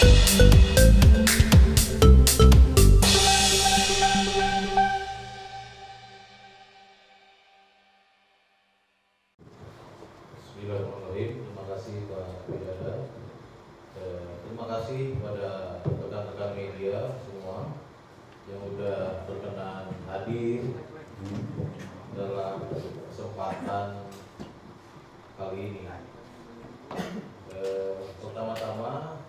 Bismillahirrahmanirrahim. Terima kasih Pak Pidada. Terima kasih kepada rekan-rekan media semua yang sudah berkenan hadir dalam kesempatan kali ini. Pertama-tama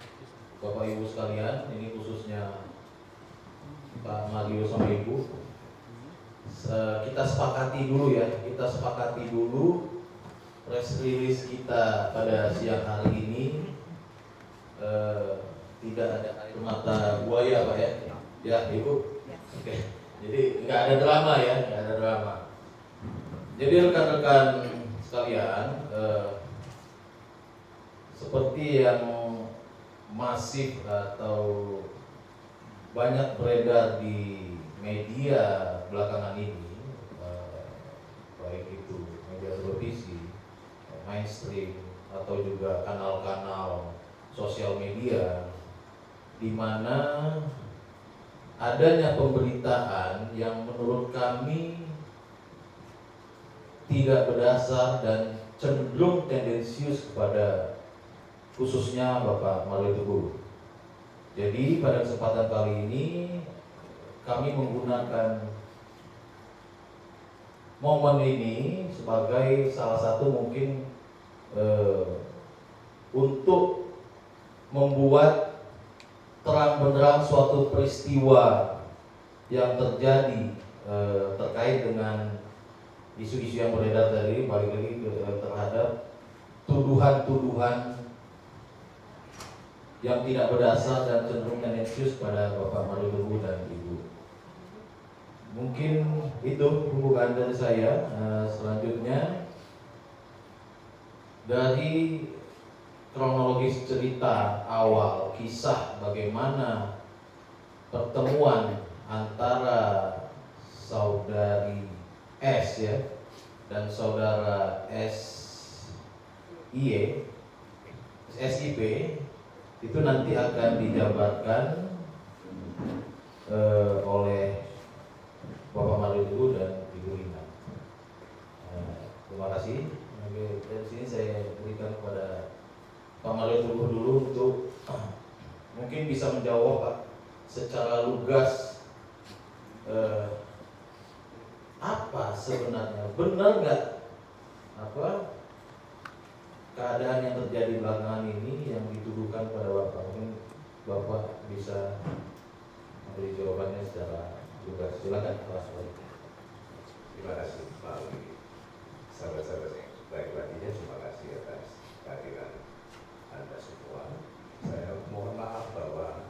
Bapak Ibu sekalian, ini khususnya Pak Mario sama Ibu, kita sepakati dulu press release kita pada siang hari ini. Tidak ada air mata buaya Pak ya? Ya Ibu? Oke. Jadi nggak ada drama ya, nggak ada drama. Jadi rekan-rekan sekalian, seperti yang masif atau banyak beredar di media belakangan ini, baik itu media televisi, mainstream, atau juga kanal-kanal sosial media, di mana adanya pemberitaan yang menurut kami tidak berdasar dan cenderung tendensius kepada khususnya Bapak Mario Teguh. Jadi pada kesempatan kali ini kami menggunakan momen ini sebagai salah satu mungkin untuk membuat terang benderang suatu peristiwa yang terjadi terkait dengan isu-isu yang beredar tadi, balik lagi terhadap tuduhan-tuduhan yang tidak berdasar dan cenderung tendensius pada Bapak Mario Teguh dan Ibu. Mungkin itu pembukaan dari saya. Selanjutnya dari kronologis cerita awal kisah bagaimana pertemuan antara saudari S ya dan saudara SIP itu nanti akan dijabarkan oleh Bapak Mario Teguh dan Ibu Rina. Terima kasih. Oke, dari sini saya berikan kepada Pak Mario Teguh dulu untuk mungkin bisa menjawab Pak secara lugas, apa sebenarnya, benar nggak keadaan yang terjadi belakangan ini yang dituduhkan pada Bapak. Mungkin Bapak bisa memberi jawabannya secara lugas. Silakan Pak. Terima kasih Pak Uli. Sahabat-sahabat yang baik hatinya, terima kasih atas kehadiran Anda semua. Saya mohon maaf bahwa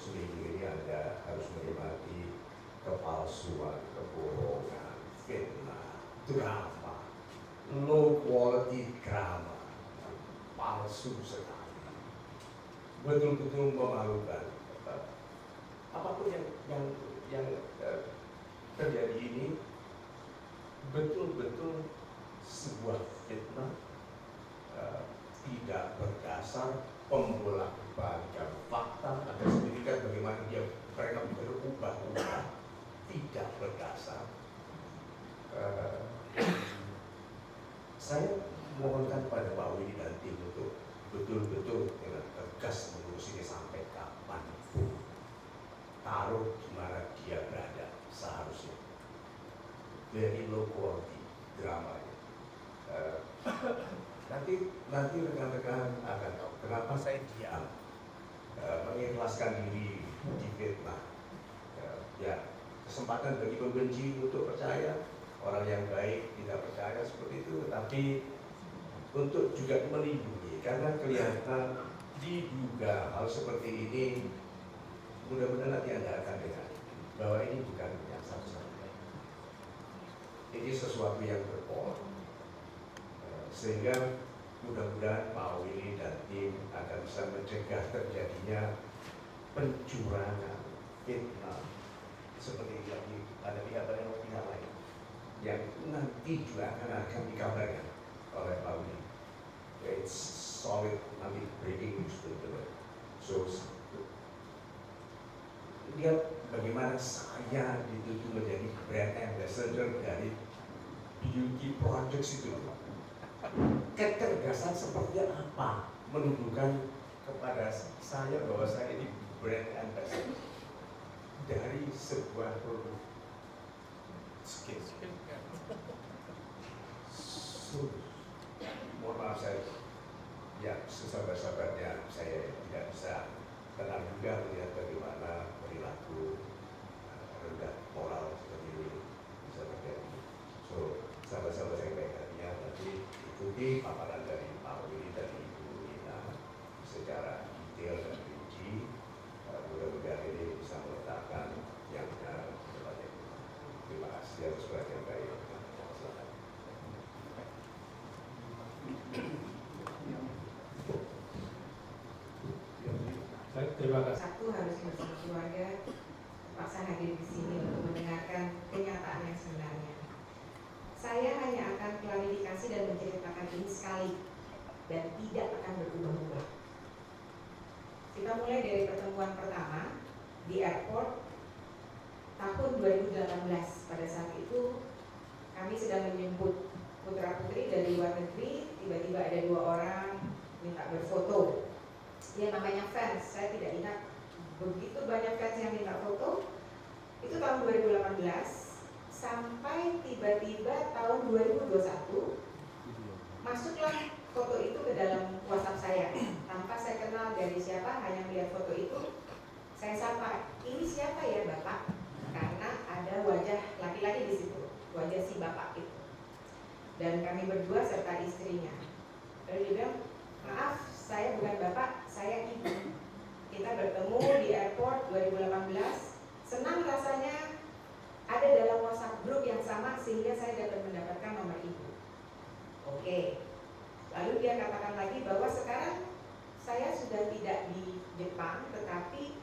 seminggu ini Anda harus menikmati kepalsuan, kebohongan, fitnah, drama, low quality drama, palsu sekali, betul-betul memalukan. Apapun yang terjadi ini betul-betul sebuah fitnah, tidak berdasar, pembolak-balikan fakta. Anda sendiri kan bagaimana mereka berubah-ubah, tidak berdasar. Saya mohonkan pada Pak Willy dan tim untuk betul-betul dengan tegas mengurus ini sampai kapanpun, taruh di mana dia berada seharusnya. Very low quality drama. Nanti rekan-rekan akan tahu kenapa saya diam, mengikhlaskan diri di fitnah. Ya, kesempatan bagi pembenci untuk percaya, orang yang baik tidak percaya seperti itu, tapi untuk juga melindungi, karena kelihatan diduga hal seperti ini. Mudah-mudahan nanti Anda akan dengar bahwa ini bukan yang satu-satunya. Ini sesuatu yang berpola, sehingga mudah-mudahan Pak Willy dan tim akan bisa mencegah terjadinya pencurangan, fitnah seperti yang ada pihak lain yang nanti juga akan dikabarkan oleh Pak Willy. It's solid, nanti breaking news betul. So lihat bagaimana saya dituju menjadi brand ambassador dari beauty products itu. Kecerdasan seperti apa menunjukkan kepada saya bahwa saya ini brand ambassador dari sebuah produk skin. Mohon maaf saya, ya sesabar-sabarnya saya tidak bisa tenang juga melihat bagaimana perilaku rendah moral seperti ini bisa terjadi. So, sahabat-sahabat yang baik hatinya, nanti ikuti paparan dari Pak Willy dan Ibu Nina secara detail dan rinci. Mudah-mudahan ini bisa meletakkan yang benar kepada kita. Terima kasih atas perhatian baik. Selamat. Baik, terima kasih. Satu harus bersama keluarga, terpaksa hadir di sini untuk mendengarkan kenyataan yang sebenarnya. Saya hanya akan klarifikasi dan menceritakan ini sekali dan tidak akan berubah-ubah. Kita mulai dari pertemuan pertama di airport tahun 2018. Pada saat itu kami sedang menjemput putra-putri dari luar negeri. Tiba-tiba ada 2 orang minta berfoto. Ya namanya fans, saya tidak ingat begitu banyak fans yang minta foto. Itu tahun 2018 sampai tiba-tiba tahun 2021 masuklah foto itu ke dalam WhatsApp saya tanpa saya kenal dari siapa, hanya melihat foto itu. Saya sapa, ini siapa ya Bapak? Karena ada wajah laki-laki di situ, wajah si Bapak itu. Dan kami berdua serta istrinya. Lalu dia bilang, maaf, saya bukan Bapak, saya Ibu. Kita bertemu di airport 2018. Senang rasanya ada dalam WhatsApp grup yang sama sehingga saya dapat mendapatkan nomor Ibu. Oke. Lalu dia katakan lagi bahwa sekarang saya sudah tidak di Jepang tetapi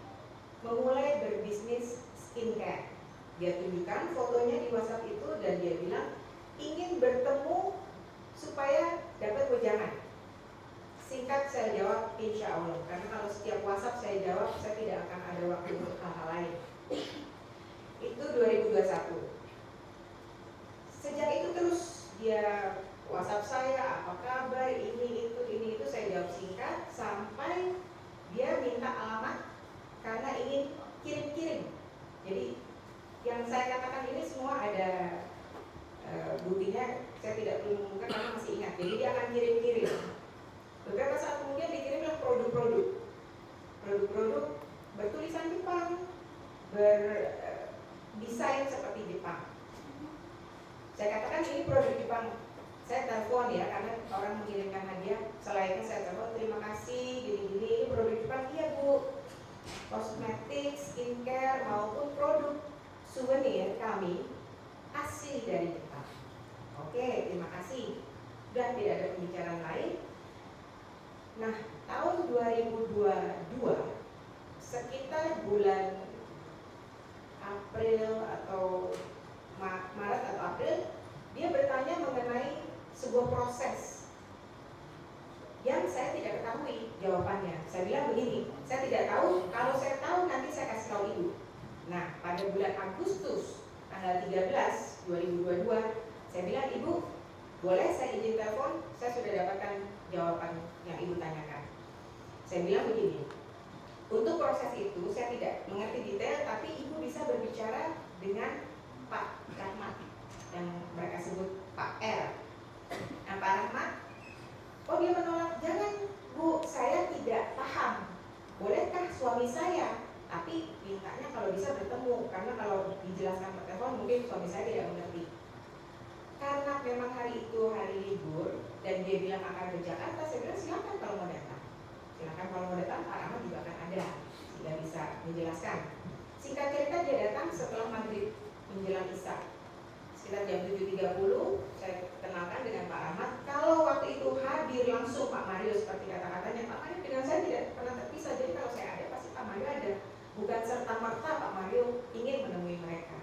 memulai berbisnis skincare. Dia tunjukkan fotonya di WhatsApp itu dan dia bilang ingin bertemu supaya dapat wejangan. Singkat saya jawab insya Allah, karena kalau setiap WhatsApp saya jawab saya tidak akan ada waktu untuk hal-hal lain. Itu 2021. Sejak itu terus dia WhatsApp saya, apa kabar, ini itu saya jawab singkat sampai dia minta alamat karena ingin kirim-kirim. Jadi yang saya katakan ini semua ada buktinya, saya tidak perlu mengungkapkan karena masih ingat. Jadi dia akan kirim-kirim. Beberapa saat kemudian dikirimlah produk-produk bertulisan Jepang, berdesain seperti Jepang. Saya katakan ini produk Jepang. Saya telepon ya, karena orang mengirimkan hadiah. Selayaknya saya telepon, terima kasih, gini-gini, ini produk Jepang. Iya Bu, kosmetik, skincare maupun produk souvenir kami asli dari Jepang. Oke, terima kasih. Dan tidak ada pembicaraan lain. Nah, tahun 2022 sekitar bulan April atau Maret atau April, dia bertanya mengenai sebuah proses yang saya tidak ketahui jawabannya. Saya bilang begini, saya tidak tahu, kalau saya tahu nanti saya kasih tahu Ibu. Nah, pada bulan Agustus tanggal 13 2022, saya bilang, Ibu, boleh saya izin telepon? Saya sudah dapatkan jawaban yang Ibu tanyakan. Saya bilang begini, untuk proses itu saya tidak mengerti detail, tapi Ibu bisa berbicara dengan Pak Rahmat yang mereka sebut Pak R. Nah, Pak Rahmat, oh dia menolak, jangan Bu, saya tidak paham. Bolehkah suami saya? Tapi mintanya kalau bisa bertemu, karena kalau dijelaskan per telepon mungkin suami saya tidak mengerti. Karena memang hari itu hari libur dan dia bilang akan ke Jakarta, saya bilang silakan kalau mau datang. Silakan kalau mau datang, Pak Rahmat juga akan ada sehingga bisa menjelaskan. Singkat cerita dia datang setelah maghrib menjelang Isya. Sekitar jam 7.30 saya kenalkan dengan Pak Rahmat. Kalau waktu itu hadir langsung Pak Mario seperti kata-katanya, Pak Mario dengan saya tidak pernah terpisah. Jadi kalau saya ada pasti Pak Mario ada. Bukan serta-merta Pak Mario ingin menemui mereka.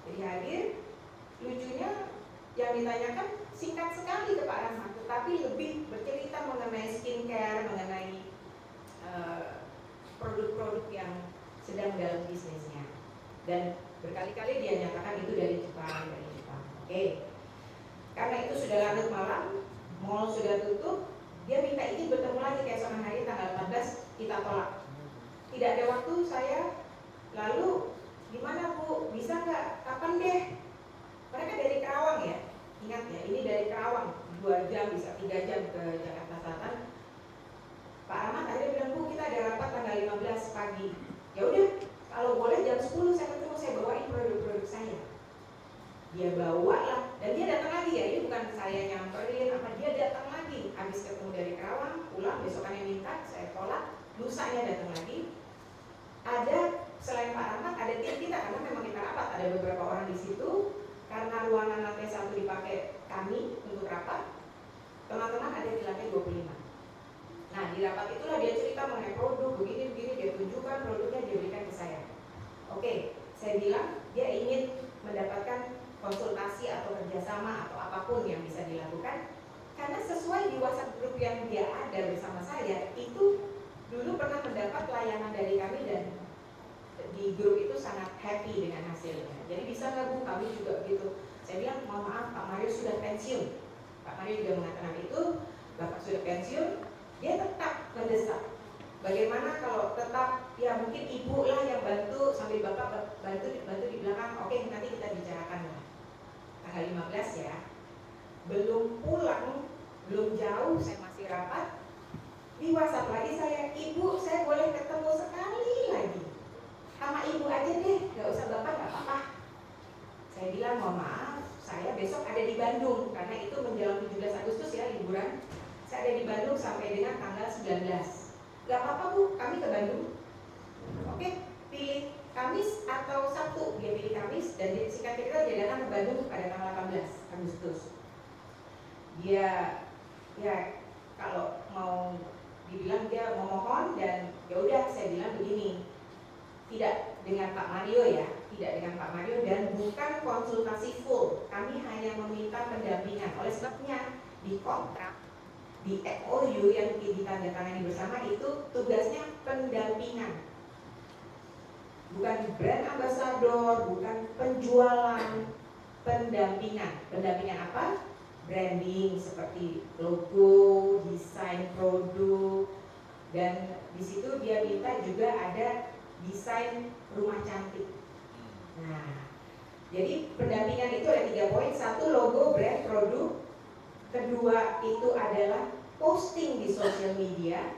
Jadi hadir, lucunya yang ditanyakan singkat sekali ke Pak Rahmat, tetapi lebih bercerita mengenai skincare, mengenai produk-produk yang sedang dalam bisnisnya. Dan berkali-kali dia nyatakan itu dari Jepang. Oke. Karena itu sudah larut malam, mall sudah tutup, dia minta izin bertemu lagi keesokan hari tanggal 14, kita tolak. Tidak ada waktu saya, lalu gimana Bu, bisa nggak? Kapan deh? Mereka dari Karawang ya, ingat ya, ini dari Karawang, 2 jam bisa 3 jam ke Jakarta Selatan. Pak Ahmad akhirnya bilang, Bu kita ada rapat tanggal 15 pagi. Ya udah, kalau boleh jam 10 saya ketemu, saya bawain produk-produk saya. Dia bawa lah, dan dia datang lagi ya, ini bukan saya nyamperin apa, dia datang lagi. Habis ketemu dari Karawang, pulang, besokannya minta, saya tolak, lusanya datang lagi. Ada, selain Pak Rahmat, ada tim kita, karena memang kita rapat, ada beberapa orang di situ. Karena ruangan lantai 1 dipakai kami untuk rapat, teman-teman ada di lantai 25. Nah di rapat itulah dia cerita mengenai produk, begini-begini, dia tunjukkan produknya, dia berikan ke saya. Oke, saya bilang dia ingin mendapatkan konsultasi atau kerjasama atau apapun yang bisa dilakukan, karena sesuai di WhatsApp grup yang dia ada bersama saya itu dulu pernah mendapat layanan dari kami dan di grup itu sangat happy dengan hasilnya. Jadi bisa nggak Bu, kami juga begitu. Saya bilang mohon maaf Pak Mario sudah pensiun. Pak Mario juga mengatakan itu, Bapak sudah pensiun. Dia tetap mendesak. Bagaimana kalau tetap ya mungkin ibu lah yang bantu sambil Bapak bantu di belakang. Oke, nanti kita bicarakan lah. Tanggal 15 ya. Belum pulang, belum jauh, saya masih rapat. Di WhatsApp lagi saya, Ibu saya boleh ketemu sekali lagi. Sama ibu aja deh, gak usah Bapak, gak apa-apa. Saya bilang mohon maaf, saya besok ada di Bandung karena itu menjelang 17 Agustus ya liburan. Saya ada di Bandung sampai dengan tanggal 19. Gak apa-apa Bu, kami ke Bandung. Oke, pilih Kamis atau Sabtu. Dia pilih Kamis dan singkat cerita dia datang ke Bandung pada tanggal 18 Agustus. Dia ya kalau mau dibilang dia memohon dan ya udah saya bilang begini. Tidak dengan Pak Mario ya, tidak dengan Pak Mario dan bukan konsultasi full. Kami hanya meminta pendampingan. Oleh sebabnya di kontrak, di MOU yang ditandatangani bersama itu tugasnya pendampingan. Bukan brand ambassador, bukan penjualan, pendampingan. Pendampingan apa? Branding seperti logo, desain produk, dan di situ dia minta juga ada desain rumah cantik. Nah, jadi pendampingan itu ada 3 poin. 1 logo, brand, produk. Kedua itu adalah posting di sosial media.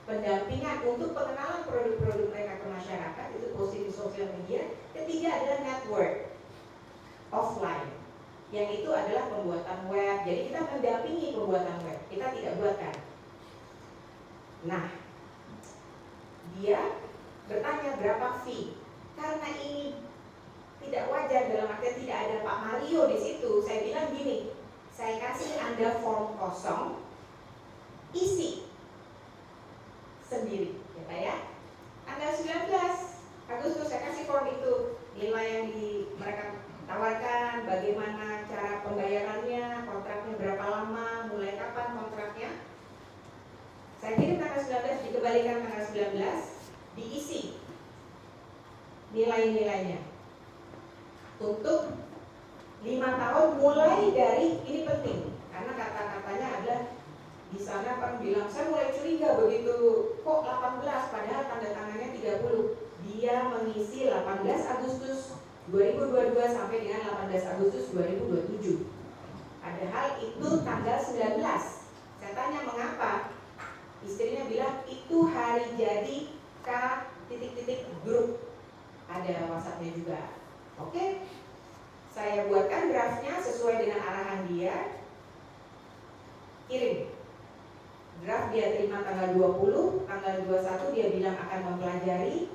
Pendampingan untuk pengenalan produk-produk mereka ke masyarakat itu posting di sosial media. Ketiga adalah network offline, yang itu adalah pembuatan web. Jadi kita mendampingi pembuatan web, kita tidak buatkan. Nah, dia bertanya berapa fee. Karena ini tidak wajar dalam arti tidak ada Pak Mario di situ. Saya bilang gini, saya kasih Anda form kosong, isi sendiri, ya Pak ya. Tanggal 19 Agustus saya kasih form itu, nilai yang mereka tawarkan, bagaimana cara pembayarannya, kontraknya berapa lama, mulai kapan kontraknya. Saya kirim tanggal 19, dikembalikan tanggal 19. Diisi nilai-nilainya untuk 5 tahun mulai dari, ini penting karena kata-katanya adalah di sana Pak bilang saya mulai curiga begitu kok 18 padahal tanda tangannya 30. Dia mengisi 18 Agustus 2022 sampai dengan 18 Agustus 2027. Padahal itu tanggal 19. Saya tanya mengapa? Istrinya bilang itu hari jadi K grup, ada WhatsApp-nya juga. Oke, saya buatkan draftnya sesuai dengan arahan dia, kirim. Draft dia terima tanggal 20, tanggal 21 dia bilang akan mempelajari.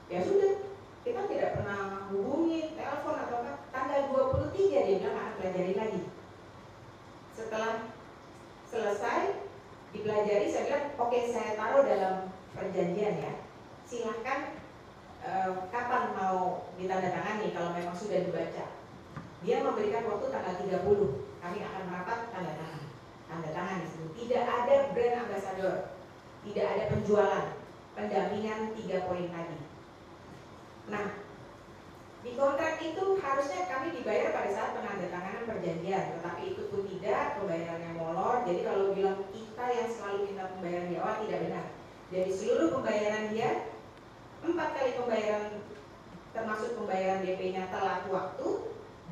Ya sudah, kita tidak pernah hubungi, telepon atau apa. Tanggal 23 dia bilang akan pelajari lagi. Setelah selesai dipelajari, saya bilang oke, saya taruh dalam perjanjian ya. Silahkan kapan mau ditandatangani kalau memang sudah dibaca. Dia memberikan waktu tanggal 30. Kami akan merapat tanda tangan di sini. Tidak ada brand ambassador, tidak ada penjualan, pendampingan 3 poin tadi. Nah, di kontrak itu harusnya kami dibayar pada saat penandatanganan perjanjian, tetapi itu pun tidak, pembayarannya molor. Jadi kalau bilang kita yang selalu minta pembayaran di awal, tidak benar. Dari seluruh pembayaran dia, 4 kali pembayaran termasuk pembayaran DP-nya telat waktu,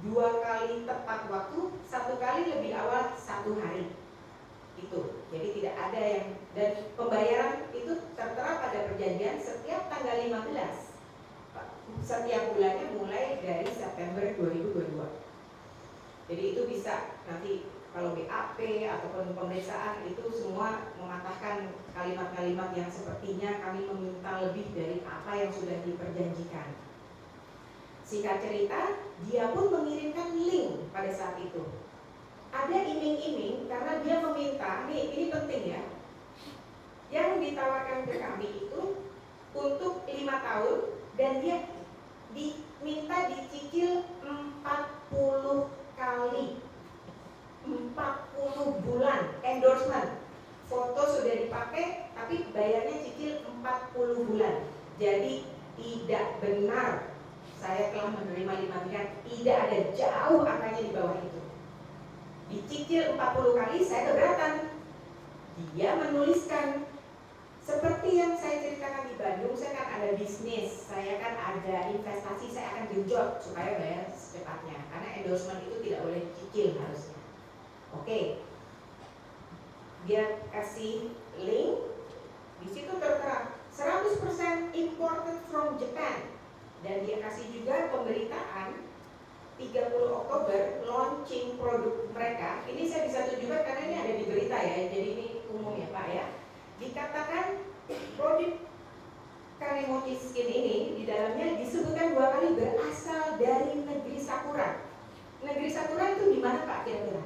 2 kali tepat waktu, 1 kali lebih awal 1 hari. Itu. Jadi tidak ada yang, dan pembayaran itu tertera pada perjanjian setiap tanggal 15 setiap bulannya mulai dari September 2022. Jadi itu bisa nanti kalau BAP ataupun pemeriksaan itu semua mematahkan kalimat-kalimat yang sepertinya kami meminta lebih dari apa yang sudah diperjanjikan. Singkat cerita, dia pun mengirimkan link pada saat itu. Ada iming-iming karena dia meminta, ini penting ya, yang ditawarkan ke kami itu untuk 5 tahun dan dia diminta dicicil 40 kali 40 bulan endorsement. Foto sudah dipakai tapi bayarnya cicil 40 bulan. Jadi tidak benar saya telah menerima 5 miliar, tidak ada, jauh angkanya di bawah itu. Dicicil 40 kali saya keberatan. Dia menuliskan seperti yang saya ceritakan di Bandung, saya kan ada bisnis, saya kan ada investasi, saya akan genjot supaya bayar secepatnya. Karena endorsement itu tidak boleh dicicil harusnya. Oke, dia kasih link, di situ tertera 100% imported from Japan, dan dia kasih juga pemberitaan 30 Oktober launching produk mereka. Ini saya bisa tunjukkan karena ini ada di berita ya, jadi ini umum ya Pak ya. Dikatakan produk Kanemochi Skin ini di dalamnya disebutkan 2 kali berasal dari negeri Sakura. Negeri Sakura itu di mana Pak kira-kira?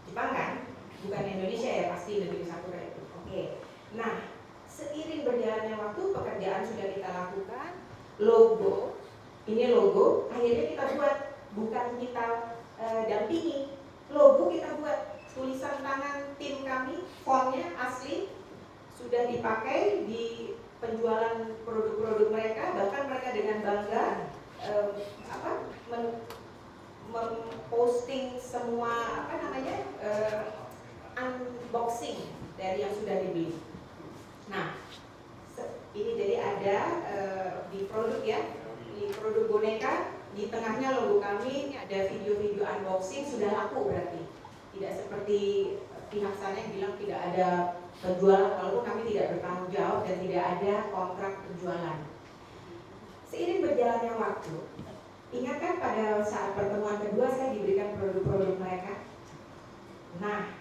Jepang kan? Bukan Indonesia ya, pasti negeri Sakura itu. Oke. Nah, seiring berjalannya waktu pekerjaan sudah kita lakukan, logo, ini logo, akhirnya kita buat, bukan kita dampingi, logo kita buat, tulisan tangan tim kami, fontnya asli, sudah dipakai di penjualan produk-produk mereka, bahkan mereka dengan bangga memposting semua unboxing dari yang sudah dibeli. Nah, ini jadi ada di produk ya, di produk boneka, di tengahnya logo kami, ada video-video unboxing, sudah laku berarti. Tidak seperti pihak sana yang bilang tidak ada penjualan, walaupun kami tidak bertanggung jawab dan tidak ada kontrak penjualan. Seiring berjalannya waktu, ingat kan pada saat pertemuan kedua saya diberikan produk-produk mereka. Nah,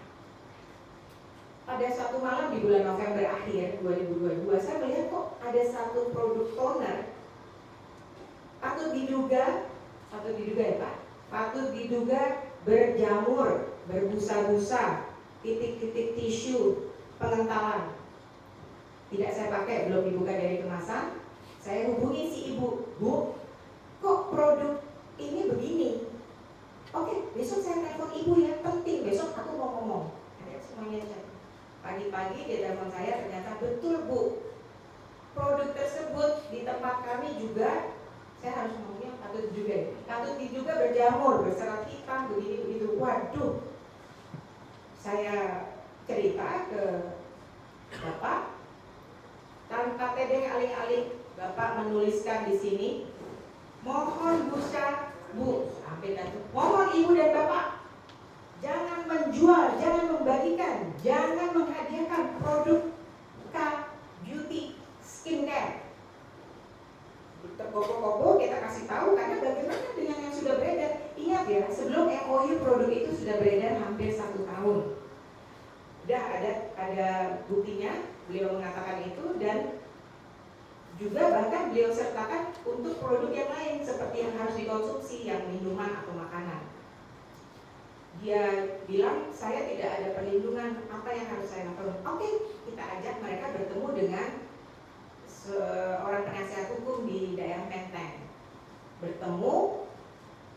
pada suatu malam di bulan November akhir 2022, saya melihat kok ada satu produk toner, patut diduga ya Pak, patut diduga berjamur, berbusa-busa, titik-titik tisu, pengentalan. Tidak saya pakai, belum dibuka dari kemasan. Saya hubungi si ibu, Bu, kok produk ini begini? Oke, besok saya telepon ibu ya, penting, besok aku mau ngomong. Ada semuanya chat. Pagi-pagi dia telepon saya, ternyata betul Bu, produk tersebut di tempat kami juga, saya harus ngomongnya patut diduga berjamur, berserat hitam, begini begitu. Waduh, saya cerita ke Bapak, tanpa tedeng alih-alih Bapak menuliskan di sini, mohon Bu, sampai dan mohon Ibu dan Bapak jangan menjual, jangan membagikan, jangan menghadiahkan produk K Beauty Skincare. Terkokoh-kokoh kita kasih tahu, karena bagaimana dengan yang sudah beredar. Ingat ya, sebelum MOU produk itu sudah beredar hampir 1 tahun. Udah ada buktinya, beliau mengatakan itu, dan juga bahkan beliau sertakan untuk produk yang lain seperti yang harus dikonsumsi, yang minuman atau makanan. Dia bilang saya tidak ada perlindungan, apa yang harus saya lakukan? Oke, kita ajak mereka bertemu dengan seorang penasihat hukum di daerah Menteng. Bertemu,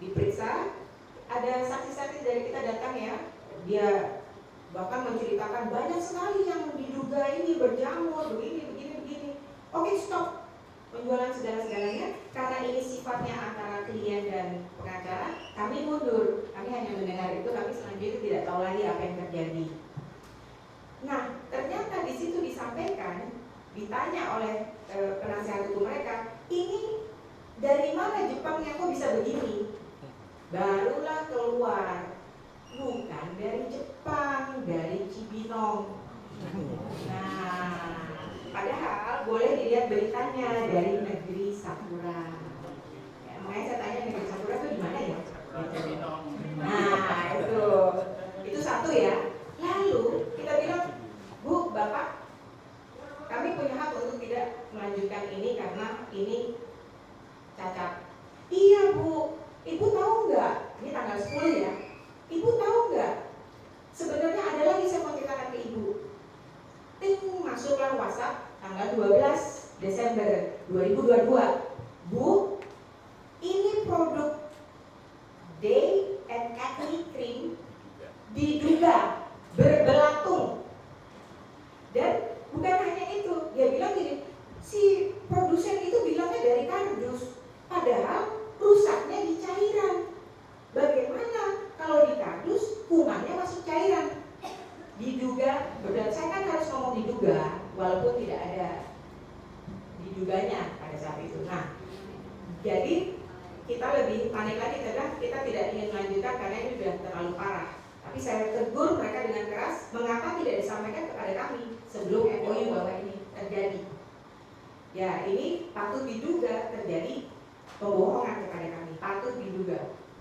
diperiksa, ada saksi-saksi dari kita datang ya. Dia bahkan menceritakan banyak sekali yang diduga ini berjamur, begini. Oke, stop penjualan segala-segalanya. ini sifatnya antara klien dan pengacara, kami mundur. Kami hanya mendengar itu, kami selanjutnya tidak tahu lagi apa yang terjadi. Nah, ternyata di situ disampaikan, ditanya oleh penasihat hukum mereka, ini dari mana Jepangnya kok bisa begini? Barulah keluar, bukan dari Jepang, dari Cibinong. Nah, padahal boleh dilihat beritanya dari negeri Sakura. Ya, makanya saya tanya negeri Sakura itu di mana ya? Gitu. Nah, itu satu ya. Lalu kita bilang, Bu, Bapak, kami punya hak untuk tidak melanjutkan ini karena ini cacat. Iya, Bu. Ibu tahu nggak? Ini tanggal 10 ya. Ibu tahu nggak? Sebenarnya ada lagi saya mau ceritakan ke Ibu. Ting, masuklah WhatsApp tanggal 12 Desember 2022. Bu, ini produk Day and Acne Cream diduga berbelatung. Dan bukan hanya itu, dia bilang gini, si produsen itu bilangnya dari kardus, padahal rusaknya di cairan. Bagaimana kalau di kardus kumannya masuk cairan? Diduga, saya kan harus ngomong diduga, walaupun tidak ada diduganya pada saat itu. Nah, jadi kita lebih panik lagi karena kita tidak ingin melanjutkan karena ini sudah terlalu parah. Tapi saya tegur mereka dengan keras, mengapa tidak disampaikan kepada kami sebelum MOU bahwa ini terjadi. Ya, ini patut diduga terjadi pembohongan kepada kami, patut diduga.